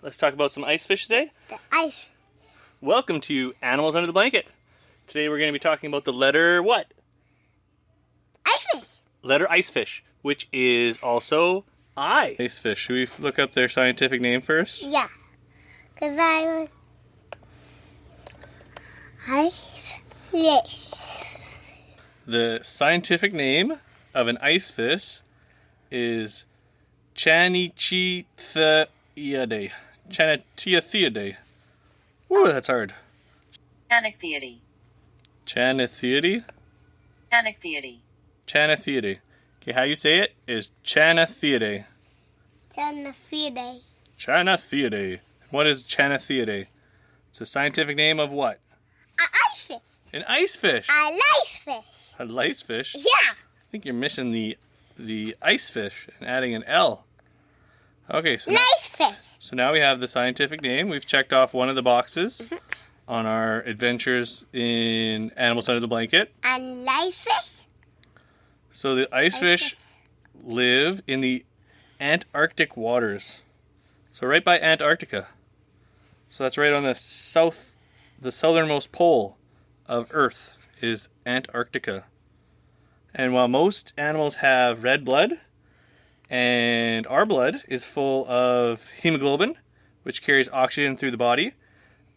Let's talk about some ice fish today. The ice. Welcome to Animals Under the Blanket. Today we're going to be talking about the letter what? Icefish. Letter icefish, which is also I. Icefish. Should we look up their scientific name first? Yeah. Because I'm icefish. The scientific name of an icefish is Channichthyidae. Channichthyidae. Ooh, that's hard. Channichthyidae. Channichthyidae? Channichthyidae. Channichthyidae. Okay, how you say it is Channichthyidae. Channichthyidae. Channichthyidae. What is Channichthyidae? It's a scientific name of what? An icefish. An icefish. A icefish. A icefish? Yeah. I think you're missing the icefish and adding an L. Okay, so now we have the scientific name. We've checked off one of the boxes on our adventures in Animals Under the Blanket. An icefish. So the icefish live in the Antarctic waters. So right by Antarctica. So that's right on the southernmost pole of Earth is Antarctica. And while most animals have red blood, and our blood is full of hemoglobin, which carries oxygen through the body,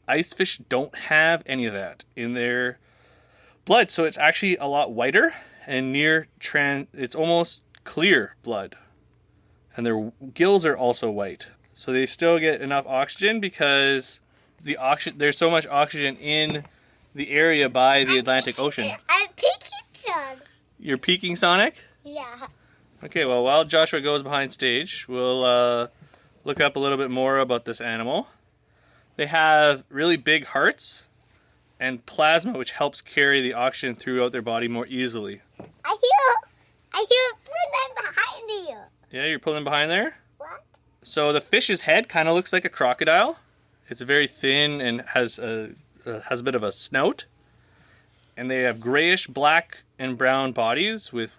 icefish don't have any of that in their blood. So it's actually a lot whiter and it's almost clear blood. And their gills are also white. So they still get enough oxygen because there's so much oxygen in the area by the Atlantic Ocean. I'm peeking, Son. You're peeking, Sonic? Yeah. Okay, well, while Joshua goes behind stage, we'll look up a little bit more about this animal. They have really big hearts and plasma, which helps carry the oxygen throughout their body more easily. I hear pulling behind you. Yeah, you're pulling behind there? What? So the fish's head kind of looks like a crocodile. It's very thin and has a bit of a snout. And they have grayish, black, and brown bodies with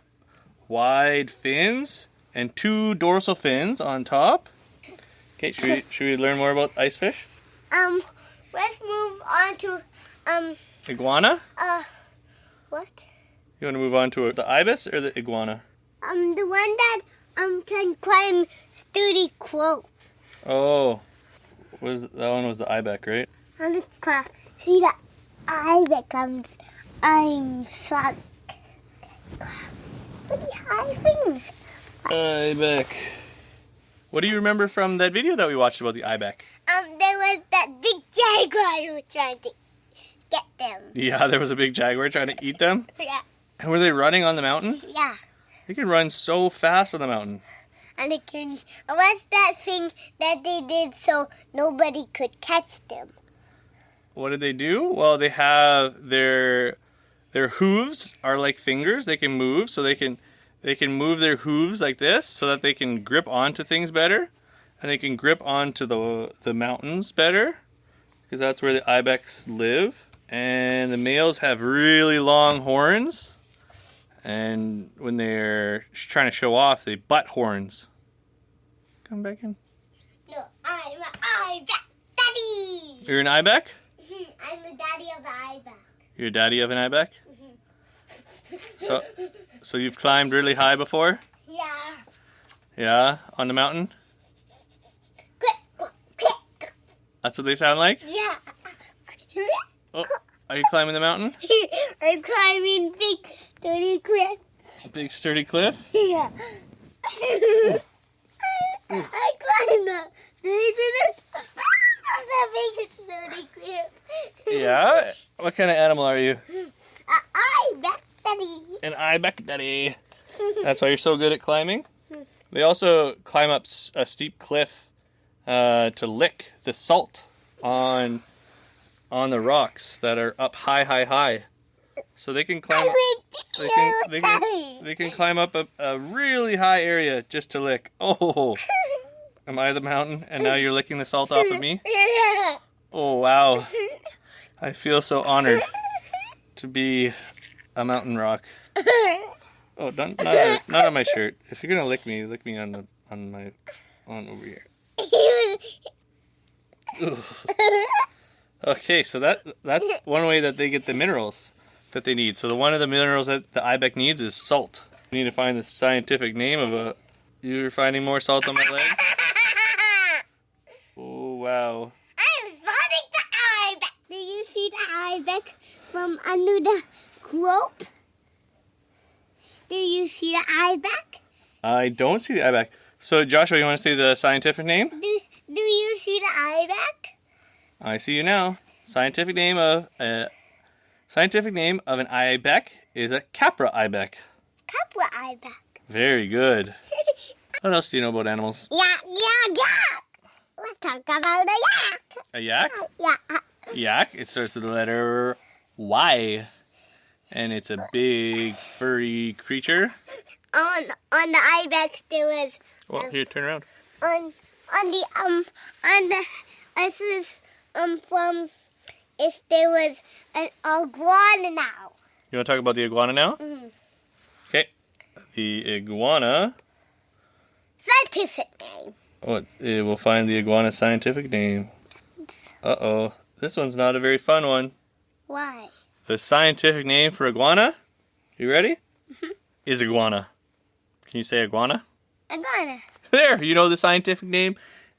wide fins and 2 dorsal fins on top. Okay, should we learn more about icefish? Let's move on to Iguana? what? You want to move on to the ibis or the iguana? The one that can climb sturdy quote. Oh, that one was the ibex, right? See that Ibex I'm shot. Pretty high things. Ibex. What do you remember from that video that we watched about the ibex? There was that big jaguar who was trying to get them. Yeah, there was a big jaguar trying to eat them? Yeah. And were they running on the mountain? Yeah. They can run so fast on the mountain. And what's that thing that they did so nobody could catch them? What did they do? Well, they have their hooves are like fingers. They can move, so they can move their hooves like this so that they can grip onto things better. And they can grip onto the mountains better because that's where the ibex live. And the males have really long horns. And when they're trying to show off, they butt horns. Come back in. No, I'm an ibex daddy. You're an ibex? I'm the daddy of the ibex. You're a daddy of an ibex? So you've climbed really high before? Yeah. Yeah, on the mountain? Click, click. That's what they sound like? Yeah. Oh, are you climbing the mountain? I'm climbing big sturdy cliff. A big sturdy cliff? Yeah. I climbed up the big sturdy cliff. Yeah? What kind of animal are you? Ibex daddy. An ibex daddy. That's why you're so good at climbing? They also climb up a steep cliff to lick the salt on the rocks that are up high. So they can climb they can climb up a really high area just to lick. Oh, am I the mountain and now you're licking the salt off of me? Yeah. Oh, wow. I feel so honored to be a mountain rock. Oh, not on my shirt. If you're gonna lick me on over here. Okay, so that's one way that they get the minerals that they need. So one of the minerals that the ibex needs is salt. We need to find the scientific name of a... You're finding more salt on my leg? Oh, wow. I'm finding the ibex. Do you see the ibex from under the rope? Do you see the ibex? I don't see the ibex. So, Joshua, you want to say the scientific name? Do you see the ibex? I see you now. Scientific name of an ibex is a Capra ibex. Capra ibex. Very good. What else do you know about animals? Yak. Let's talk about a yak. A yak? Yeah. Yak. It starts with the letter Y, and it's a big furry creature. On the ibex there was. Well, here, turn around. On the this is from if there was an iguana now. You want to talk about the iguana now? Mm-hmm. Okay. The iguana. Scientific name. Oh, we'll find the iguana scientific name. Uh-oh. This one's not a very fun one. Why? The scientific name for iguana, you ready? Is iguana. Can you say iguana? Iguana. There, you know the scientific name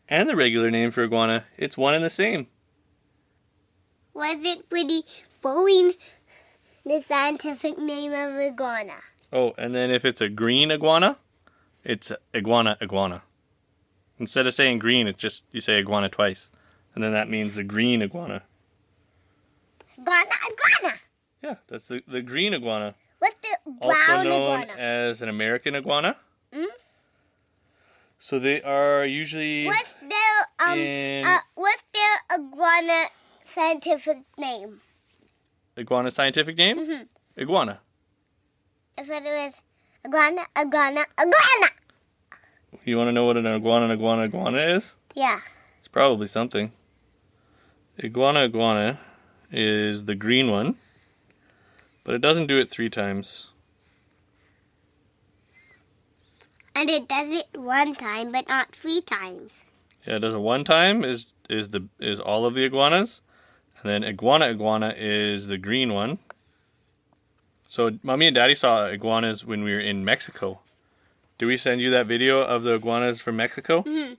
and the regular name for iguana. It's one and the same. Was it pretty boring? The scientific name of iguana. Oh, and then if it's a green iguana, it's iguana. Instead of saying green, it's just, you say iguana twice. And then that means the green iguana. Iguana. Yeah, that's the green iguana. What's the Also brown known iguana? as an American iguana. Hmm? So they are usually What's their iguana scientific name? iguana scientific name? Mm-hmm. Iguana. If it was iguana. You want to know what an iguana is? Yeah. It's probably something. Iguana is the green one, but it doesn't do it 3 times. And it does it 1 time, but not 3 times. Yeah, it does it 1 time is all of the iguanas, and then iguana is the green one. So Mommy and Daddy saw iguanas when we were in Mexico. Did we send you that video of the iguanas from Mexico? Mm-hmm.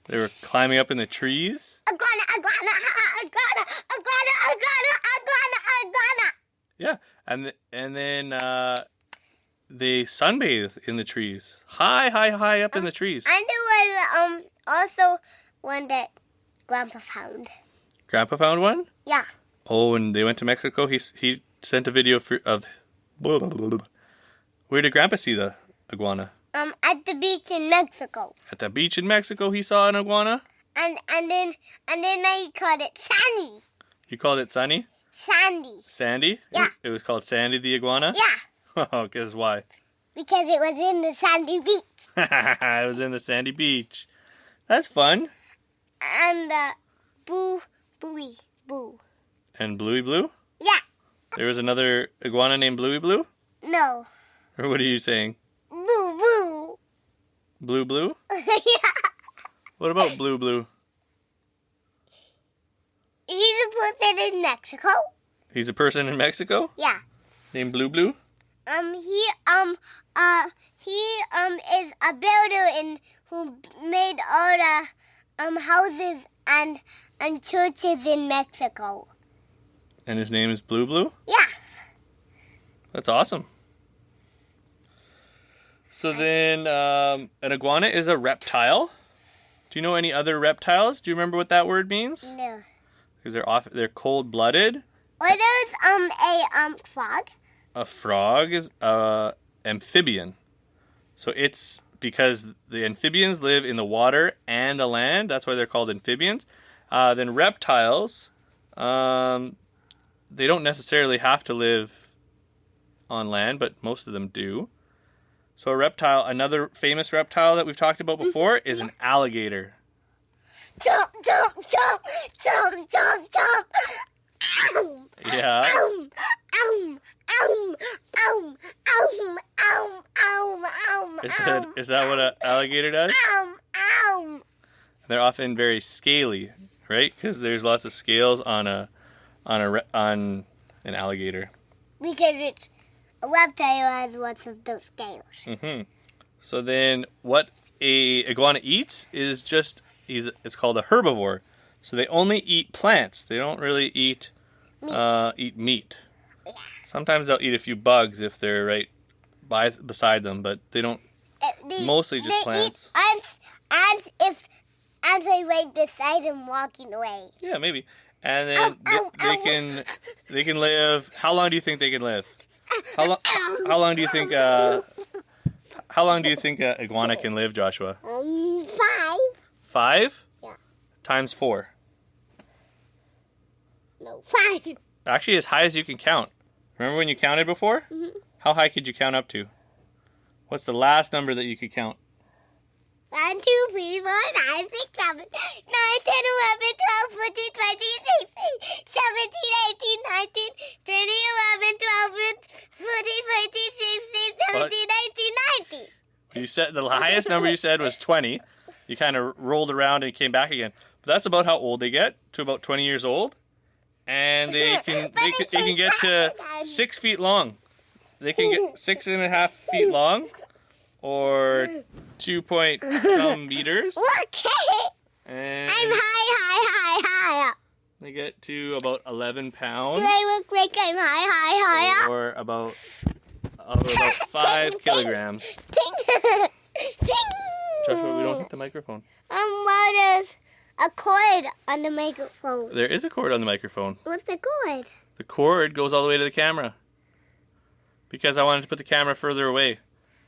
They were climbing up in the trees. Iguana. Yeah, and then they sunbathe in the trees, high up in the trees. And there was also one that Grandpa found. Grandpa found one. Yeah. Oh, and they went to Mexico. He sent a video of. Where did Grandpa see the iguana? At the beach in Mexico. At the beach in Mexico, he saw an iguana. And then I called it Sandy. You called it Sunny? Sandy. Sandy? Yeah. It was called Sandy the iguana? Yeah. Oh, guess why? Because it was in the sandy beach. It was in the sandy beach. That's fun. And Bluey Boo. And Bluey Blue? Yeah. There was another iguana named Bluey Blue? No. Or what are you saying? Boo. Blue Blue? Yeah. What about Blue Blue? He's a person in Mexico. He's a person in Mexico? Yeah. Named Blue Blue? He is a builder who made all the houses and churches in Mexico. And his name is Blue Blue? Yeah. That's awesome. So then, an iguana is a reptile. Do you know any other reptiles? Do you remember what that word means? No. Because they're cold-blooded. Or there's a frog. A frog is amphibian. So it's because the amphibians live in the water and the land. That's why they're called amphibians. Then reptiles, they don't necessarily have to live on land, but most of them do. So a reptile, another famous reptile that we've talked about before is an alligator. Jump. Yeah. Is that what an alligator does? They're often very scaly, right? Because there's lots of scales on an alligator. Because it's a reptile has lots of those scales. Mm-hmm. So then, what a iguana eats is it's called a herbivore. So they only eat plants. They don't really eat meat. Yeah. Sometimes they'll eat a few bugs if they're right beside them, but they don't. Mostly just plants. Eat ants are right beside them walking away. Yeah, maybe. And then they can live. How long do you think they can live? How long do you think a iguana can live, Joshua? 5. 5? Yeah. Times 4. No, 5. Actually, as high as you can count. Remember when you counted before? Mm-hmm. How high could you count up to? What's the last number that you could count? 1, 2, 3, 4, 5, 6, 7, 9, 10, 11, 12, 14, 15, 16, 17, 18, 19, 20, 11, 12, 14, 15, 16, 17, 18, 19. You said the highest number you said was 20. You kind of rolled around and came back again. But that's about how old they get, to about 20 years old. And they can get to 6 feet long. They can get 6.5 feet long, or 2 meters. Okay. And I'm high. they get to about 11 pounds. Do I look like I'm high? Or about 5 kilograms. Ding. Ding. Joshua, we don't hit the microphone. What is a cord on the microphone? There is a cord on the microphone. What's the cord? The cord goes all the way to the camera. Because I wanted to put the camera further away.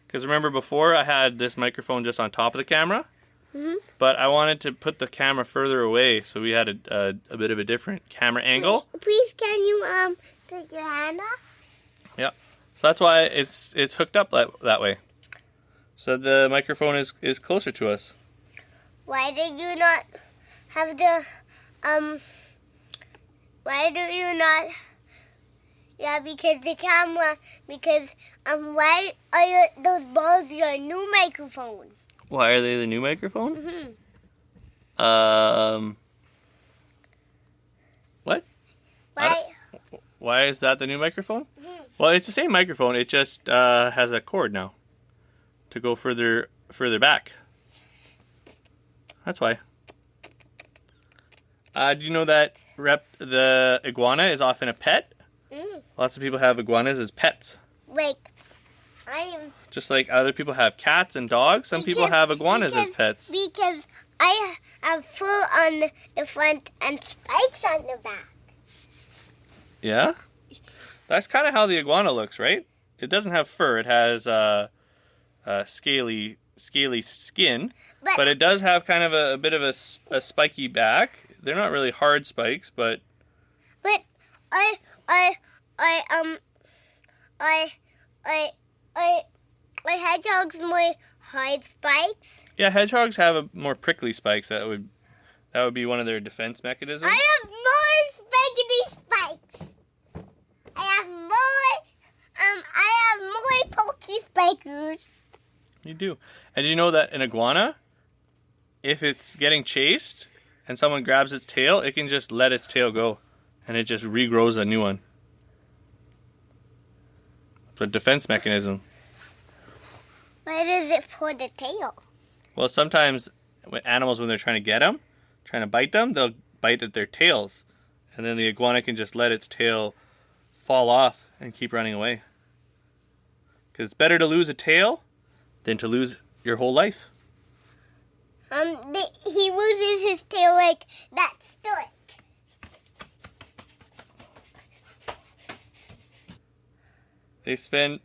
Because remember before I had this microphone just on top of the camera? Mm-hmm. But I wanted to put the camera further away, so we had a bit of a different camera angle. Please, can you take your hand off? Yeah. So that's why it's hooked up that way. So the microphone is closer to us. Why did you not have the Why do you not? Yeah, because the camera. Because why are those balls your new microphone? Why are they the new microphone? Mm-hmm. What? Why is that the new microphone? Mm-hmm. Well, it's the same microphone. It just has a cord now to go further back. That's why. Do you know that the iguana is often a pet? Lots of people have iguanas as pets. Like, I am. Just like other people have cats and dogs, some people have iguanas as pets. Because I have fur on the front and spikes on the back. Yeah? That's kind of how the iguana looks, right? It doesn't have fur. It has scaly skin, but it does have kind of a bit of a spiky back. They're not really hard spikes, but hedgehogs more hard spikes. yeah, hedgehogs have more prickly spikes. That would be one of their defense mechanisms. I have more spiky spikes. I have more pokey spikers. You do. And do you know that an iguana, if it's getting chased and someone grabs its tail, it can just let its tail go and it just regrows a new one. It's a defense mechanism. What is it for the tail? Well, sometimes animals, when they're trying to get them, trying to bite them, they'll bite at their tails. And then the iguana can just let its tail fall off and keep running away. Because it's better to lose a tail than to lose your whole life. He loses his tail like that stork. They spend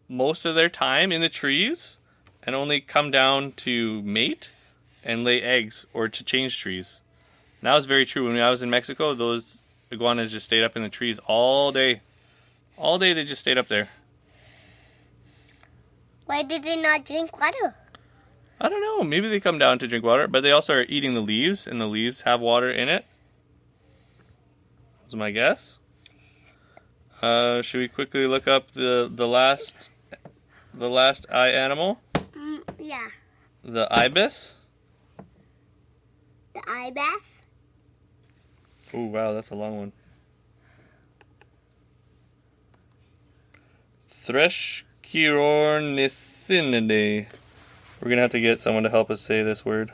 most of their time in the trees and only come down to mate and lay eggs or to change trees. And that was very true. When I was in Mexico, those iguanas just stayed up in the trees all day. All day they just stayed up there. Why did they not drink water? I don't know. Maybe they come down to drink water, but they also are eating the leaves, and the leaves have water in it. That's my guess. Should we quickly look up the last eye animal? Yeah. The ibis. The Ibex? Oh, wow, that's a long one. Threskiornithinidae. We're going to have to get someone to help us say this word.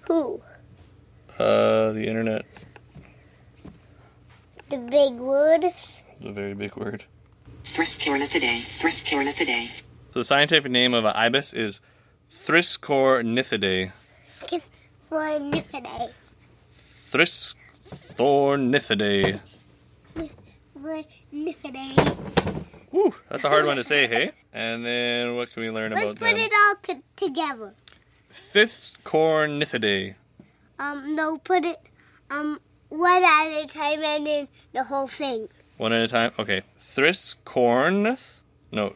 Who? The internet. The big word? It's a very big word. Threskiornithyidae. Threskiornithyidae. So the scientific name of an ibis is Threskiornithyidae. Kiss for Niffidae. Threskiornithyidae. For Niffidae. Woo, that's a hard one to say, hey? And then what can we learn Let's about put them? it all together. Threskiornithyidae. No, put it one at a time and then the whole thing. One at a time? Okay. Threskiorn. Can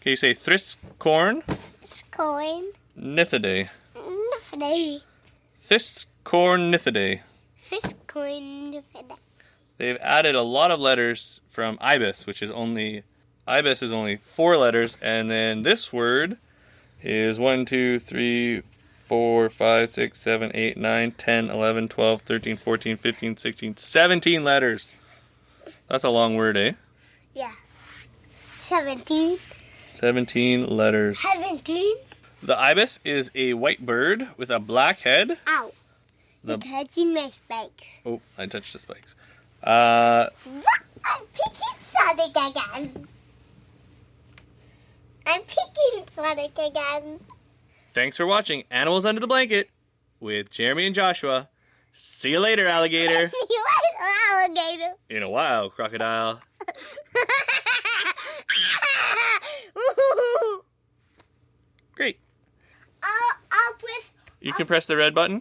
you say Threskiornithyidae? It's coin. Niffidae. Niffidae. Threskiornithyidae. Fish coin. Niffidae. They've added a lot of letters from Ibis, which is only 4 letters, and then this word is 1, 2, 3, 4, 5, 6, 7, 8, 9, 10, 11, 12, 13, 14, 15, 16, 17 letters. That's a long word, eh? Yeah. 17. 17 letters. 17. The ibis is a white bird with a black head. Ow. You're touching my spikes. Oh, I touched the spikes. I'm picking Sonic again. Thanks for watching Animals Under the Blanket with Jeremy and Joshua. See you later, alligator. See you later, alligator. In a while, crocodile. Great. I'll press. You can press the red button.